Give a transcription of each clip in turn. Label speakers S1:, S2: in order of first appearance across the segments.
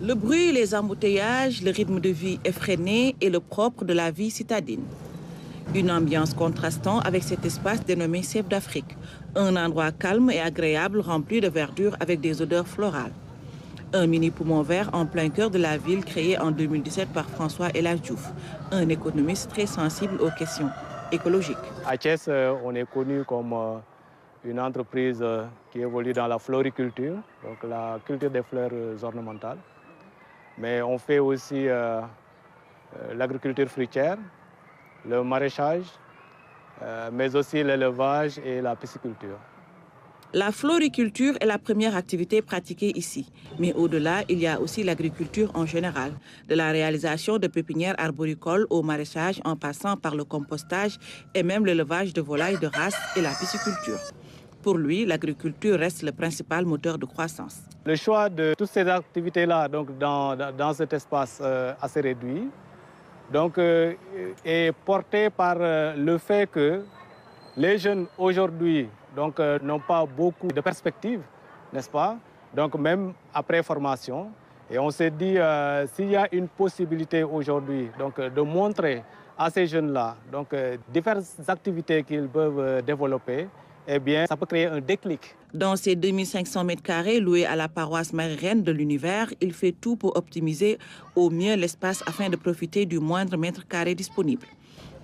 S1: Le bruit, les embouteillages, le rythme de vie effréné et le propre de la vie citadine. Une ambiance contrastant avec cet espace dénommé Cèpe d'Afrique, un endroit calme et agréable rempli de verdure avec des odeurs florales. Un mini poumon vert en plein cœur de la ville créé en 2017 par François El Hadj Diouf, un économiste très sensible aux questions écologiques.
S2: À Thiès, on est connu comme une entreprise qui évolue dans la floriculture, donc la culture des fleurs ornementales. Mais on fait aussi l'agriculture fruitière, le maraîchage, mais aussi l'élevage et la pisciculture.
S1: La floriculture est la première activité pratiquée ici. Mais au-delà, il y a aussi l'agriculture en général, de la réalisation de pépinières arboricoles au maraîchage en passant par le compostage et même l'élevage de volailles de race et la pisciculture. Pour lui, l'agriculture reste le principal moteur de croissance.
S2: Le choix de toutes ces activités-là donc dans cet espace assez réduit donc, est porté par le fait que les jeunes aujourd'hui n'ont pas beaucoup de perspectives, n'est-ce pas? Donc même après formation. Et on s'est dit, s'il y a une possibilité aujourd'hui de montrer à ces jeunes-là diverses activités qu'ils peuvent développer, eh bien, ça peut créer un déclic.
S1: Dans ces 2500 m² loués à la paroisse Marie-Reine de l'Univers, il fait tout pour optimiser au mieux l'espace afin de profiter du moindre mètre carré disponible,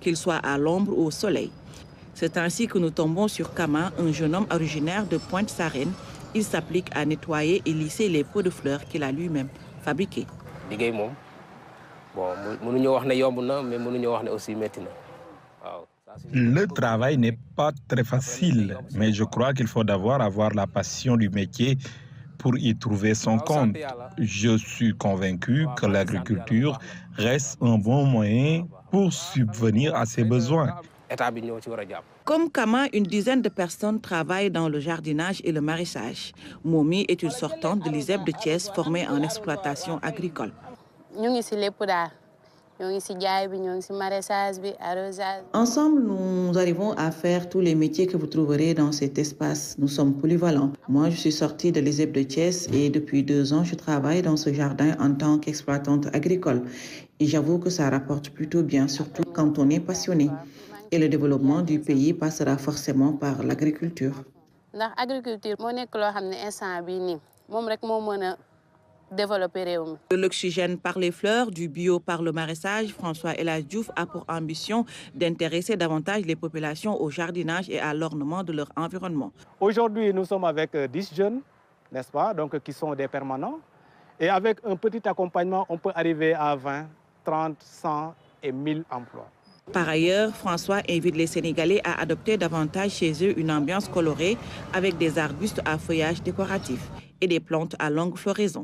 S1: qu'il soit à l'ombre ou au soleil. C'est ainsi que nous tombons sur Kama, un jeune homme originaire de Pointe-Sarène. Il s'applique à nettoyer et lisser les pots de fleurs qu'il a lui-même fabriqués.
S3: Le travail n'est pas très facile, mais je crois qu'il faut d'abord avoir la passion du métier pour y trouver son compte. Je suis convaincu que l'agriculture reste un bon moyen pour subvenir à ses besoins.
S1: Comme Kama, une dizaine de personnes travaillent dans le jardinage et le maraîchage. Momi est une sortante de l'ISEP de Thiès formée en exploitation agricole. Ensemble, nous arrivons à faire tous les métiers que vous trouverez dans cet espace. Nous sommes polyvalents. Moi, je suis sortie de l'ISEP de Thiès et depuis 2 ans, je travaille dans ce jardin en tant qu'exploitante agricole. Et j'avoue que ça rapporte plutôt bien, surtout quand on est passionné. Et le développement du pays passera forcément par l'agriculture. De l'oxygène par les fleurs, du bio par le maraîchage, François El Hadj Diouf a pour ambition d'intéresser davantage les populations au jardinage et à l'ornement de leur environnement.
S2: Aujourd'hui, nous sommes avec 10 jeunes, n'est-ce pas, qui sont des permanents. Et avec un petit accompagnement, on peut arriver à 20, 30, 100 et 1000 emplois.
S1: Par ailleurs, François invite les Sénégalais à adopter davantage chez eux une ambiance colorée avec des arbustes à feuillage décoratif et des plantes à longue floraison.